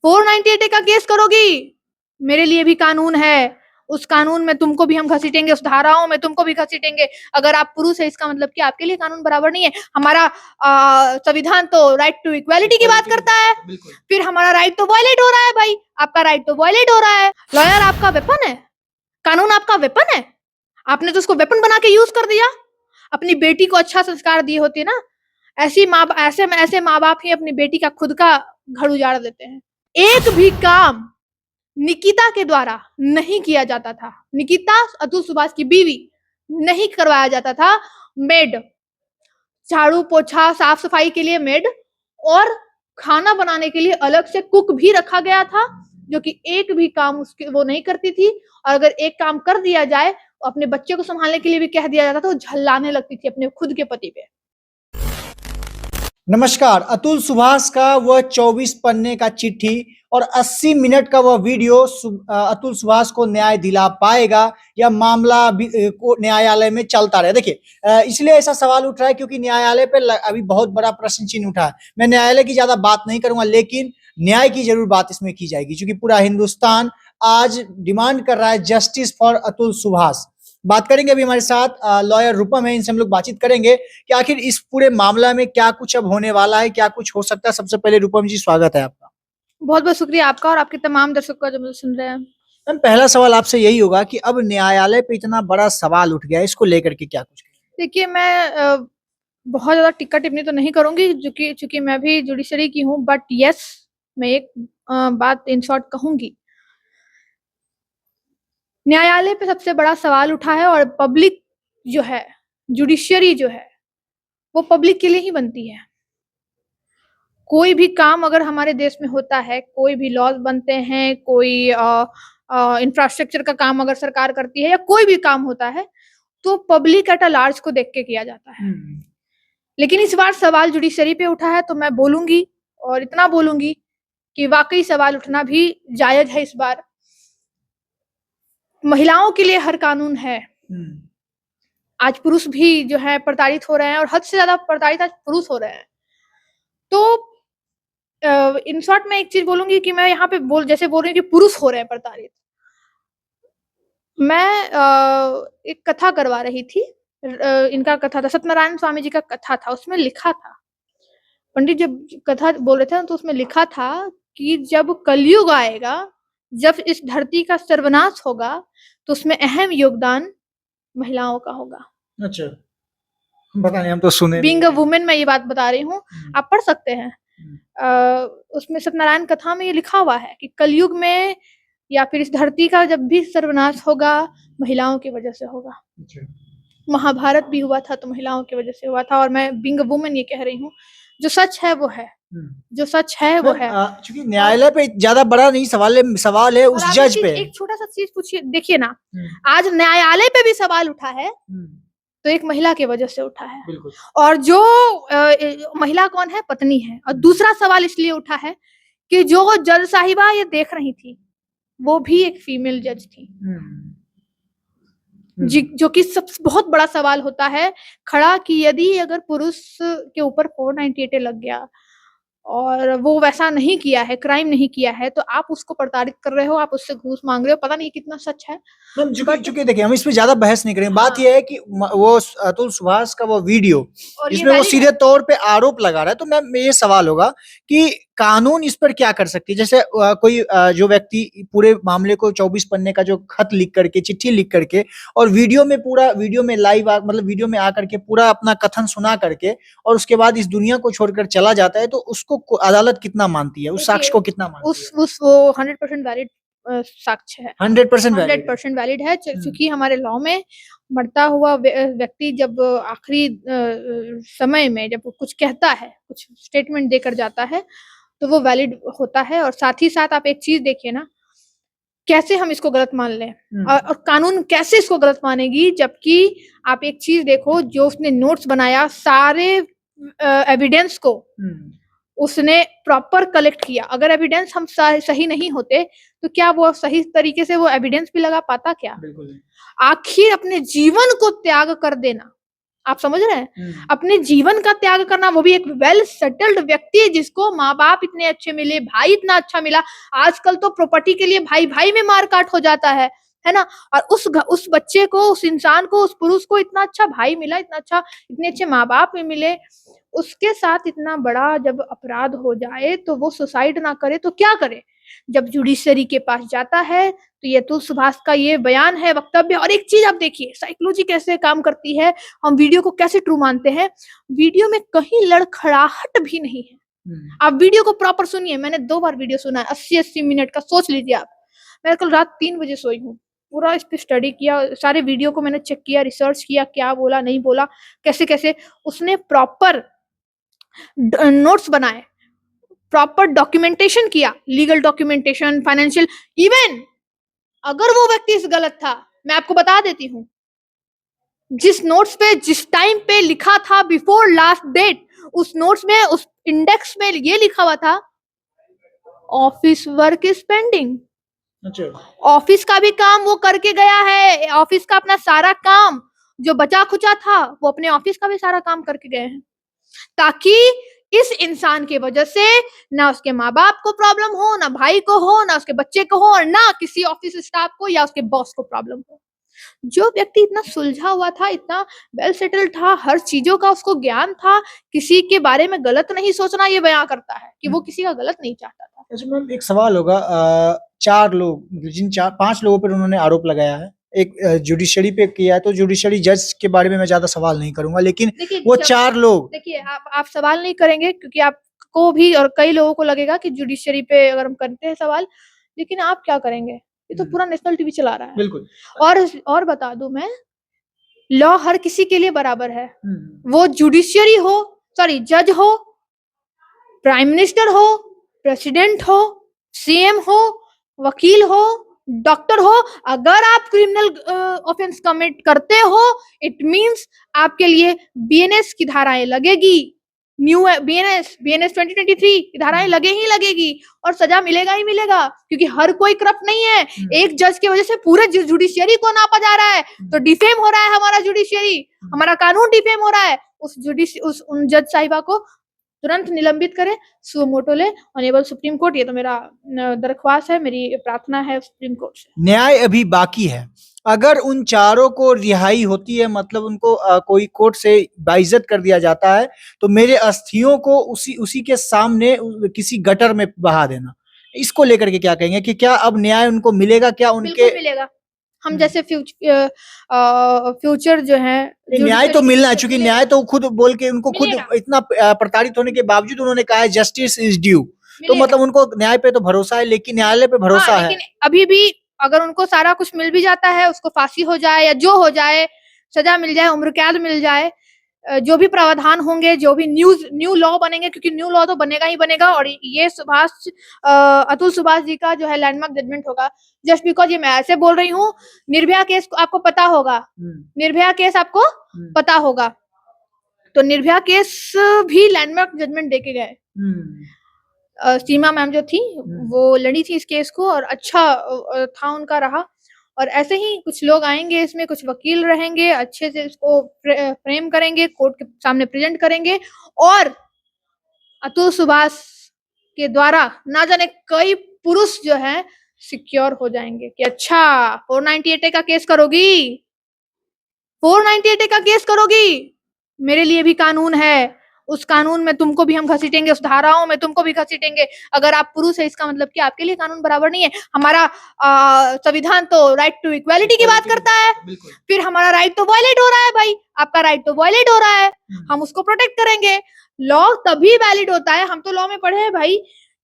498 का केस करोगी, मेरे लिए भी कानून है, उस कानून में तुमको भी हम घसीटेंगे, उस धाराओं में तुमको भी घसीटेंगे। अगर आप पुरुष है इसका मतलब कि आपके लिए कानून बराबर नहीं है। हमारा संविधान तो राइट टू इक्वालिटी की बात करता है, फिर हमारा राइट तो वायलेट हो रहा है भाई, आपका राइट तो वायलेट हो रहा है। लॉयर आपका वेपन है, कानून आपका वेपन है, आपने तो उसको वेपन बना के यूज कर दिया। अपनी बेटी को अच्छा संस्कार दिए होते ना, ऐसे माँ बाप ही अपनी बेटी का खुद का घर उजाड़ देते हैं। एक भी काम निकिता के द्वारा नहीं किया जाता था, निकिता अतुल सुभाष की बीवी, नहीं करवाया जाता था। मेड, झाड़ू पोछा साफ सफाई के लिए मेड और खाना बनाने के लिए अलग से कुक भी रखा गया था, जो कि एक भी काम उसके वो नहीं करती थी। और अगर एक काम कर दिया जाए, अपने बच्चे को संभालने के लिए भी कह दिया जाता था, तो झल्लाने लगती थी अपने खुद के पति पे। नमस्कार। अतुल सुभाष का वह 24 पन्ने का चिट्ठी और 80 मिनट का वह वीडियो अतुल सुभाष को न्याय दिला पाएगा या मामला को न्यायालय में चलता रहे? देखिए, इसलिए ऐसा सवाल उठ रहा है क्योंकि न्यायालय पे अभी बहुत बड़ा प्रश्न चिन्ह उठा है। मैं न्यायालय की ज्यादा बात नहीं करूंगा, लेकिन न्याय की जरूर बात इसमें की जाएगी, क्योंकि पूरा हिंदुस्तान आज डिमांड कर रहा है जस्टिस फॉर अतुल सुभाष। बात करेंगे अभी हमारे साथ लॉयर रूपम है, इनसे हम लोग बातचीत करेंगे कि आखिर इस पूरे मामला में क्या कुछ अब होने वाला है, क्या कुछ हो सकता है। सबसे पहले रूपम जी, स्वागत है आपका। बहुत बहुत शुक्रिया आपका और आपके तमाम दर्शकों का जो मुझे सुन रहे हैं। मैम, पहला सवाल आपसे यही होगा कि अब न्यायालय पे इतना बड़ा सवाल उठ गया है, इसको लेकर के क्या कुछ? देखिए, मैं बहुत ज्यादा टिक्का टिप्पणी तो नहीं करूंगी, चूंकि मैं भी जुडिशरी की हूँ, बट यस, मैं एक बात इन शॉर्ट कहूंगी। न्यायालय पे सबसे बड़ा सवाल उठा है, और पब्लिक जो है, जुडिशरी जो है, वो पब्लिक के लिए ही बनती है। कोई भी काम अगर हमारे देश में होता है, कोई भी लॉज बनते हैं, कोई इंफ्रास्ट्रक्चर का काम अगर सरकार करती है, या कोई भी काम होता है, तो पब्लिक एट अ लार्ज को देख के किया जाता है। लेकिन इस बार सवाल जुडिशरी पे उठा है, तो मैं बोलूंगी और इतना बोलूंगी कि वाकई सवाल उठना भी जायज है। इस बार महिलाओं के लिए हर कानून है। आज पुरुष भी जो है प्रताड़ित हो रहे हैं, और हद से ज्यादा प्रताड़ित आज पुरुष हो रहे हैं। तो इन शॉर्ट में एक चीज बोलूंगी कि मैं यहाँ पे जैसे बोल रही हूँ कि पुरुष हो रहे हैं प्रताड़ित। मैं एक कथा करवा रही थी, इनका कथा था, सत्यनारायण स्वामी जी का कथा था। उसमें लिखा था, पंडित जब कथा बोल रहे थे ना, तो उसमें लिखा था कि जब कलयुग आएगा, जब इस धरती का सर्वनाश होगा, तो उसमें अहम योगदान महिलाओं का होगा। अच्छा, पता नहीं, हम तो सुने बीइंग अ वुमेन मैं ये बात बता रही हूँ, आप पढ़ सकते हैं। उसमें सत्यनारायण कथा में ये लिखा हुआ है कि कलयुग में या फिर इस धरती का जब भी सर्वनाश होगा, महिलाओं की वजह से होगा। महाभारत भी हुआ था तो महिलाओं की वजह से हुआ था। और मैं बीइंग अ वुमेन ये कह रही हूँ, जो सच है वो है, जो सच है वो है। क्योंकि न्यायालय पे ज्यादा बड़ा नहीं सवाल है उस जज पे। एक छोटा सा चीज पूछिए, देखिए ना, आज न्यायालय पे भी सवाल उठा है, तो एक महिला की वजह से उठा है। और जो महिला कौन है? पत्नी है। और दूसरा सवाल इसलिए उठा है कि जो जज साहिबा ये देख रही थी, वो भी एक फीमेल जज थी। जो कि सब बहुत बड़ा सवाल होता है खड़ा कि यदि अगर पुरुष के ऊपर 498 लग गया और वो वैसा नहीं किया है, क्राइम नहीं किया है, तो आप उसको प्रताड़ित कर रहे हो, आप उससे घूस मांग रहे हो। पता नहीं कितना सच है। चूंकि देखिए, हम इस पे ज्यादा बहस नहीं करेंगे। बात यह है कि वो अतुल सुभाष का वो वीडियो, इसमें वो सीधे तौर पे आरोप लगा रहा है। तो मैं ये सवाल होगा कि कानून इस पर क्या कर सकती है? जैसे कोई जो व्यक्ति पूरे मामले को 24 पन्ने का जो खत लिख करके, चिट्ठी लिख करके, और वीडियो में लाइव मतलब वीडियो में आकर के पूरा अपना कथन सुना करके, और उसके बाद इस दुनिया को छोड़कर चला जाता है, तो उसको अदालत कितना मानती है? उस साक्ष्य को कितना मानती है? वो 100% वैलिड साक्ष्य है। 100% वैलिड है, क्योंकि हमारे लॉ में मरता हुआ व्यक्ति जब आखिरी समय में जब कुछ कहता है, कुछ स्टेटमेंट देकर जाता है, तो वो वैलिड होता है। और साथ ही साथ आप एक चीज देखिए ना, कैसे हम इसको गलत मान लें, और कानून कैसे इसको गलत मानेगी। जबकि आप एक चीज देखो, जो उसने नोट्स बनाया, सारे एविडेंस को उसने प्रॉपर कलेक्ट किया। अगर एविडेंस हम सही नहीं होते, तो क्या वो सही तरीके से वो एविडेंस भी लगा पाता? क्या आखिर अपने जीवन को त्याग कर देना, आप समझ रहे हैं? अपने जीवन का त्याग करना, वो भी एक वेल सेटल्ड व्यक्ति जिसको माँ बाप इतने अच्छे मिले, भाई इतना अच्छा मिला। आजकल तो प्रॉपर्टी के लिए भाई भाई में मारकाट हो जाता है ना? और उस बच्चे को, उस इंसान को, उस पुरुष को इतना अच्छा भाई मिला, इतना अच्छा, इतने अच्छे माँ बाप में मिले, उसके साथ इतना बड़ा जब अपराध हो जाए तो वो सुसाइड ना करे तो क्या करे? जब जुडिशरी के पास जाता है तो ये अतुल सुभाष का ये बयान है, वक्तव्य। और एक चीज आप देखिए, साइकोलॉजी कैसे काम करती है, हम वीडियो को कैसे ट्रू मानते हैं। वीडियो में कहीं लड़खड़ाहट भी नहीं है। आप वीडियो को प्रॉपर सुनिए। मैंने 2 बार वीडियो सुना है, 80-80 मिनट का, सोच लीजिए आप। मैं कल रात 3 बजे सोई हूँ, पूरा इस पे स्टडी किया, सारे वीडियो को मैंने चेक किया, रिसर्च किया, क्या बोला नहीं बोला, कैसे कैसे उसने प्रॉपर नोट्स बनाए, प्रॉपर डॉक्यूमेंटेशन किया, लीगल डॉक्यूमेंटेशन, फाइनेंशियल। इवन अगर वो व्यक्ति इस गलत था, मैं आपको बता देती हूँ, जिस नोट्स पे जिस टाइम पे लिखा था बिफोर लास्ट डेट, उस नोट्स में, उस इंडेक्स में ये लिखा हुआ था ऑफिस वर्क इज पेंडिंग। अच्छा, ऑफिस का भी काम वो करके गया है, ऑफिस का अपना सारा काम जो बचा खुचा था वो अपने ऑफिस का भी सारा काम करके गए हैं, ताकि इस इंसान की वजह से ना उसके माँ बाप को प्रॉब्लम हो, ना भाई को हो, ना उसके बच्चे को हो, और ना किसी ऑफिस स्टाफ को या उसके बॉस को प्रॉब्लम हो। जो व्यक्ति इतना सुलझा हुआ था, इतना वेल सेटल्ड था, हर चीजों का उसको ज्ञान था, किसी के बारे में गलत नहीं सोचना, ये बयां करता है कि वो किसी का गलत नहीं चाहता था। अच्छा मैम, एक सवाल होगा, 4 लोग, जिन 5 लोगों पर उन्होंने आरोप लगाया है, एक जुडिशरी पे किया है, तो जुडिशरी जज के बारे में मैं ज्यादा सवाल नहीं करूंगा, लेकिन वो 4 लोग, देखिए, आप सवाल नहीं करेंगे क्योंकि आपको भी और कई लोगों को लगेगा कि जुडिशरी पे अगर हम करते हैं सवाल, लेकिन आप क्या करेंगे? ये तो पूरा नेशनल टीवी चला रहा है। बिल्कुल। और बता दूं मैं, लॉ हर किसी के लिए बराबर है। वो जुडिशियरी हो, सॉरी जज हो, प्राइम मिनिस्टर हो, प्रेसिडेंट हो, सीएम हो, वकील हो, डॉक्टर हो। अगर आप क्रिमिनल ऑफेंस कमिट करते हो, इट मींस आपके लिए बीएनएस की धाराएं लगेगी, न्यू बीएनएस 2023 की धाराएं लगेगी, और सजा मिलेगा ही मिलेगा, क्योंकि हर कोई करप्ट नहीं है। एक जज की वजह से पूरे जुडिशियरी को नापा जा रहा है, तो डिफेम हो रहा है हमारा जुडिशियरी, हमारा कानून डिफेम हो रहा है। उन जज साहिबा को तुरंत निलंबित करे, सुओ मोटो ले, ऑनेबल सुप्रीम कोर्ट। ये तो मेरा दरख्वास्त है, मेरी प्रार्थना है सुप्रीम कोर्ट से। न्याय अभी बाकी है। अगर उन 4 को रिहाई होती है, मतलब उनको कोई कोर्ट से बाइज्जत कर दिया जाता है, तो मेरे अस्थियों को उसी के सामने किसी गटर में बहा देना। इसको लेकर के क्या कहेंगे कि क्या अब न्याय उनको मिलेगा? क्या उनके बिल्कुल मिलेगा। हम जैसे फ्यूचर जो है, न्याय तो मिलना है, क्योंकि न्याय तो खुद बोल के उनको खुद इतना प्रताड़ित होने के बावजूद उन्होंने कहा है जस्टिस इज ड्यू, तो मतलब उनको न्याय पे तो भरोसा है, लेकिन न्यायालय पे भरोसा है। लेकिन अभी भी अगर उनको सारा कुछ मिल भी जाता है, उसको फांसी हो जाए या जो हो जाए, सजा मिल जाए, उम्र कैद मिल जाए, जो भी प्रावधान होंगे, जो भी न्यू लॉ बनेंगे, क्योंकि न्यू लॉ तो बनेगा ही बनेगा, और ये अतुल सुभाष जी का जो है लैंडमार्क जजमेंट होगा। जस्ट बिकॉज ये मैं ऐसे बोल रही हूँ, निर्भया केस आपको पता होगा, निर्भया केस आपको पता होगा, तो निर्भया केस भी लैंडमार्क जजमेंट देके गए। सीमा मैम जो थी वो लड़ी थी इस केस को, और अच्छा था उनका रहा। और ऐसे ही कुछ लोग आएंगे इसमें, कुछ वकील रहेंगे, अच्छे से इसको फ्रेम करेंगे, कोर्ट के सामने प्रेजेंट करेंगे, और अतुल सुभाष के द्वारा ना जाने कई पुरुष जो है सिक्योर हो जाएंगे कि अच्छा 498A का केस करोगी, 498A का केस करोगी, मेरे लिए भी कानून है, उस कानून में तुमको भी हम घसीटेंगे, उस धाराओं में तुमको भी घसीटेंगे। अगर आप पुरुष है, इसका मतलब कि आपके लिए कानून बराबर नहीं है। हमारा संविधान तो राइट टू इक्वालिटी की बात करता है, फिर हमारा राइट तो वायलेट हो रहा है भाई, आपका राइट तो वायलेट हो रहा है, हम उसको प्रोटेक्ट करेंगे। लॉ तभी वैलिड होता है, हम तो लॉ में पढ़े हैं भाई,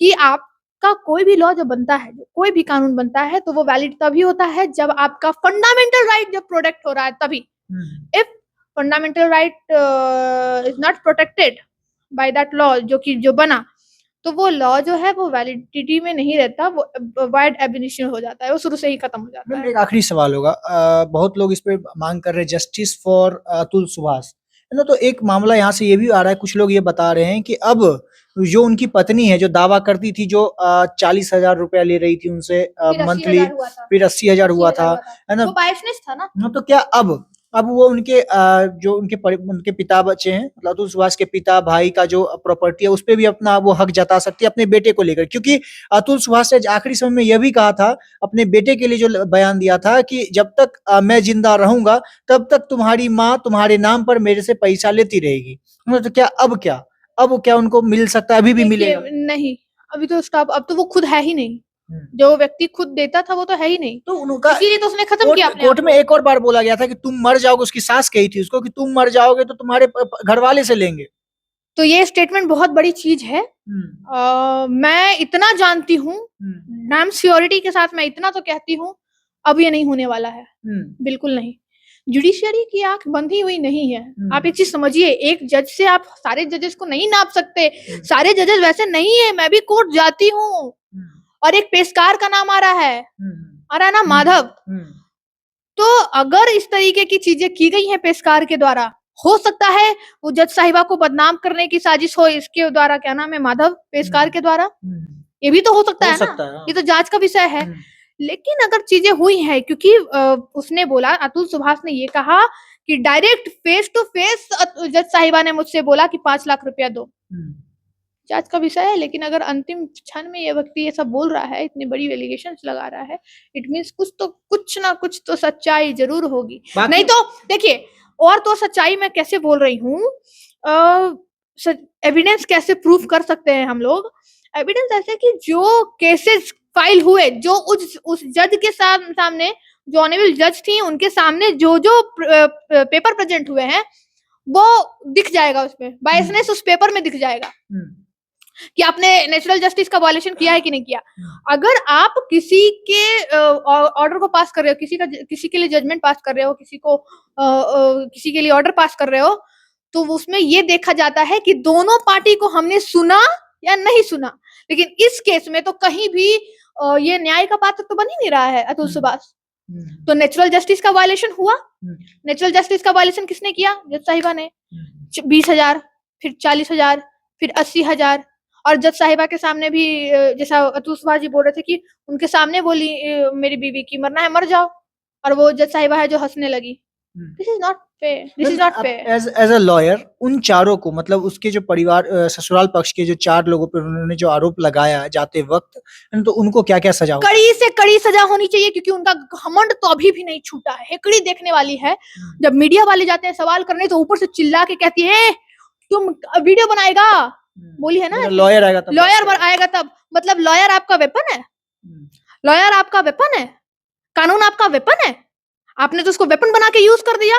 कि आपका कोई भी लॉ जब बनता है, कोई भी कानून बनता है, तो वो वैलिड तभी होता है जब आपका फंडामेंटल राइट जब प्रोटेक्ट हो रहा है, तभी। If fundamental right is not protected by that law जो बना, तो वो लॉ जो है वो वैलिडिटी में नहीं रहता, वो वाइड एबिनिशन हो जाता है, वो शुरू से ही खत्म हो जाता है। एक आखिरी सवाल होगा, बहुत लोग इस पे मांग कर रहे हैं जस्टिस फॉर अतुल सुभाष, है ना, तो एक मामला यहाँ से ये भी आ रहा है, कुछ लोग ये बता रहे हैं कि अब जो उनकी पत्नी है, जो दावा करती थी, जो 40,000 रुपया ले रही थी उनसे मंथली, फिर 80,000 हुआ था, है ना, वो बायसनेस था ना, तो क्या अब अब वो उनके जो उनके पिता बचे हैं, मतलब अतुल सुभाष के पिता भाई का जो प्रॉपर्टी है उस पे भी अपना वो हक जता सकती है अपने बेटे को लेकर, क्योंकि अतुल सुभाष ने आखिरी समय में यह भी कहा था अपने बेटे के लिए, जो बयान दिया था कि जब तक मैं जिंदा रहूंगा तब तक तुम्हारी माँ तुम्हारे नाम पर मेरे से पैसा लेती रहेगी। तो क्या अब क्या उनको मिल सकता है, अभी भी देखिए, मिलेगा? नहीं, अभी तो स्टॉप, अब तो वो खुद है ही नहीं। हम्म। जो व्यक्ति खुद देता था वो तो है ही नहीं, तो उनका इसीलिए तो उसने खत्म कोर्ट किया अपने कोर्ट आप में को। एक और बार बोला गया था कि तुम मर जाओगे, उसकी सास कही थी उसको कि तुम मर जाओगे तो तुम्हारे घर वाले से लेंगे। तो ये स्टेटमेंट बहुत बड़ी चीज है। मैं इतना जानती हूँ, नाम श्योरिटी के साथ मैं इतना तो कहती हूँ, अब ये नहीं होने वाला है, बिल्कुल नहीं। जुडिशियरी की आंख बंधी हुई नहीं है। आप एक चीज समझिए, एक जज से आप सारे जजेस को नहीं नाप सकते। सारे जजेस वैसे नहीं है, मैं भी कोर्ट जाती हूँ और एक पेशकार का नाम आ रहा है, आ रहा है ना, माधव। तो अगर इस तरीके की चीजें की गई हैं पेशकार के द्वारा, हो सकता है वो जज साहिबा को बदनाम करने की साजिश हो इसके द्वारा, क्या नाम है, माधव पेशकार के द्वारा, ये भी तो हो सकता है ना, ये तो जांच का विषय है। लेकिन अगर चीजें हुई हैं, क्योंकि उसने बोला, अतुल सुभाष ने ये कहा कि डायरेक्ट फेस टू फेस जज साहिबा ने मुझसे बोला कि 5 लाख रुपया दो, जांच का विषय है। लेकिन अगर अंतिम क्षण में ये व्यक्ति ये सब बोल रहा है, इतनी बड़ी एलिगेशंस लगा रहा है, इट मींस कुछ ना कुछ तो सच्चाई जरूर होगी। नहीं तो देखिए, और तो सच्चाई मैं कैसे बोल रही हूँ, एविडेंस कैसे प्रूफ कर सकते हैं हम लोग? एविडेंस ऐसे कि जो केसेस फाइल हुए, जो उस जज के सामने, जो ऑनरेबल जज थी उनके सामने जो पेपर प्रेजेंट हुए हैं, वो दिख जाएगा उसमें, बायसनेस उस पेपर में दिख जाएगा कि आपने नेचुरल जस्टिस का वायलेशन किया है कि नहीं किया। अगर आप किसी के ऑर्डर को पास कर रहे हो, किसी के लिए जजमेंट पास कर रहे हो, किसी के लिए ऑर्डर पास कर रहे हो, तो उसमें ये देखा जाता है कि दोनों पार्टी को हमने सुना या नहीं सुना। लेकिन इस केस में तो कहीं भी ये न्याय का पात्र तो बन ही नहीं रहा है अतुल सुभाष। तो नेचुरल जस्टिस का वायलेशन हुआ। नेचुरल जस्टिस का वायलेशन किसने किया? जज साहिबा ने। 20,000, फिर 40,000, फिर 80,000। और जज साहिबा के सामने भी जैसा अतुल सुभाष जी बोल रहे थे कि उनके सामने बोली मेरी बीवी की मरना है मर जाओ, और वो जज साहिबा है जो हंसने लगी। This is not fair, this is not fair. As a lawyer उन चारों को, मतलब उसके जो परिवार ससुराल पक्ष के जो 4 लोगों पर उन्होंने जो आरोप लगाया जाते वक्त, तो उनको क्या क्या सजा होगी? कड़ी से कड़ी सजा होनी चाहिए, क्योंकि उनका घमंड तो अभी भी नहीं छूटा है। हेकड़ी देखने वाली है। जब मीडिया वाले जाते हैं सवाल करने तो ऊपर से चिल्ला के कहती है तुम वीडियो बनाएगा, बोली है ना, लॉयर आएगा तब, लॉयर आएगा तब। मतलब लॉयर आपका वेपन है, लॉयर आपका वेपन है, कानून आपका वेपन है। आपने तो उसको वेपन बना के यूज कर दिया।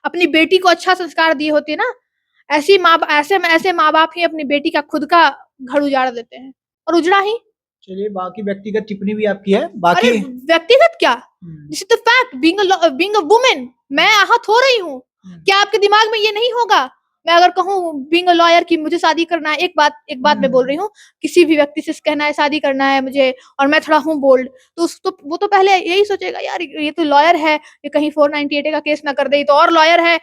अपनी बेटी को अच्छा संस्कार दिए होते ना, ऐसे माँ बाप ही अपनी बेटी का खुद का घर उजाड़ देते हैं, और उजड़ा ही। चलिए, बाकी व्यक्तिगत टिप्पणी भी आपकी है, बाकी व्यक्तिगत क्या, this is the fact, being a women मैं आहत हो रही हूँ। क्या आपके दिमाग में ये नहीं होगा, मैं अगर कहूँ बीइंग अ लॉयर कि मुझे शादी करना है, एक बात मैं बोल रही हूँ, किसी भी व्यक्ति से कहना है शादी करना है मुझे, और मैं थोड़ा हूँ बोल्ड, तो वो तो पहले यही सोचेगा यार ये तो लॉयर है, ये कहीं 498 का केस ना कर दे, तो और लॉयर है,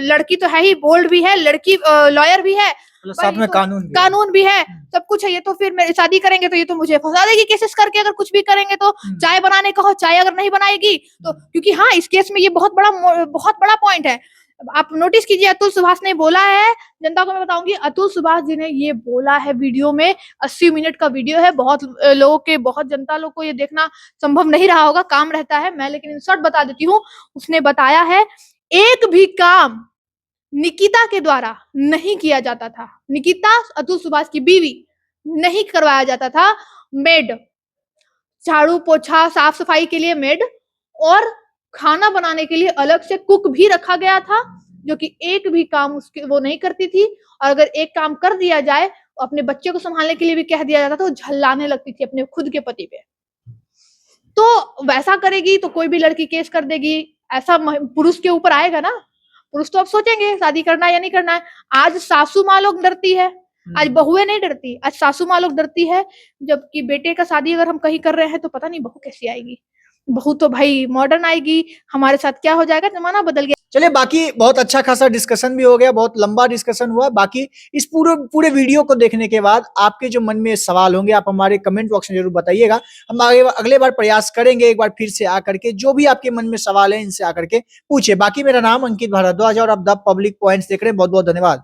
लड़की तो है ही, बोल्ड भी है, लड़की लॉयर भी है, साथ में कानून भी है, सब कुछ है। ये तो फिर मेरी शादी करेंगे तो ये तो मुझे फंसा देगी केसेस करके, अगर कुछ भी करेंगे तो। चाय बनाने कहो, चाय अगर नहीं बनाएगी तो, क्योंकि हाँ इस केस में ये बहुत बड़ा पॉइंट है। आप नोटिस कीजिए, अतुल सुभाष ने बोला है, जनता को मैं बताऊंगी, अतुल सुभाष जी ने ये बोला है वीडियो में, 80 मिनट का वीडियो है, बहुत जनता लोग को ये देखना संभव नहीं रहा होगा, काम रहता है, मैं लेकिन इन शॉर्ट बता देती हूँ। उसने बताया है एक भी काम निकिता के द्वारा नहीं किया जाता था, निकिता अतुल सुभाष की बीवी, नहीं करवाया जाता था। मेड, झाड़ू पोछा साफ सफाई के लिए मेड, और खाना बनाने के लिए अलग से कुक भी रखा गया था, जो कि एक भी काम उसके वो नहीं करती थी। और अगर एक काम कर दिया जाए, अपने बच्चे को संभालने के लिए भी कह दिया जाता था, तो झल्लाने लगती थी अपने खुद के पति पे। तो वैसा करेगी तो कोई भी लड़की केस कर देगी, ऐसा पुरुष के ऊपर आएगा ना। पुरुष तो अब सोचेंगे शादी करना है या नहीं करना है। आज सासू माँ लोग डरती है, आज बहुएं नहीं डरती, आज सासू माँ लोग डरती है। जबकि बेटे का शादी अगर हम कहीं कर रहे हैं तो पता नहीं बहू कैसी आएगी। बहू तो भाई मॉडर्न आएगी, हमारे साथ क्या हो जाएगा, जमाना बदल गया। चलिए, बाकी बहुत अच्छा खासा डिस्कशन भी हो गया, बहुत लंबा डिस्कशन हुआ। बाकी इस पूरे पूरे वीडियो को देखने के बाद आपके जो मन में सवाल होंगे, आप हमारे कमेंट बॉक्स में जरूर बताइएगा। हम आगे अगले बार प्रयास करेंगे, एक बार फिर से आकर के जो भी आपके मन में सवाल है इनसे आकर के पूछिए। बाकी मेरा नाम अंकित भारद्वाज और आप द पब्लिक पॉइंट्स देख रहे हैं। बहुत बहुत धन्यवाद।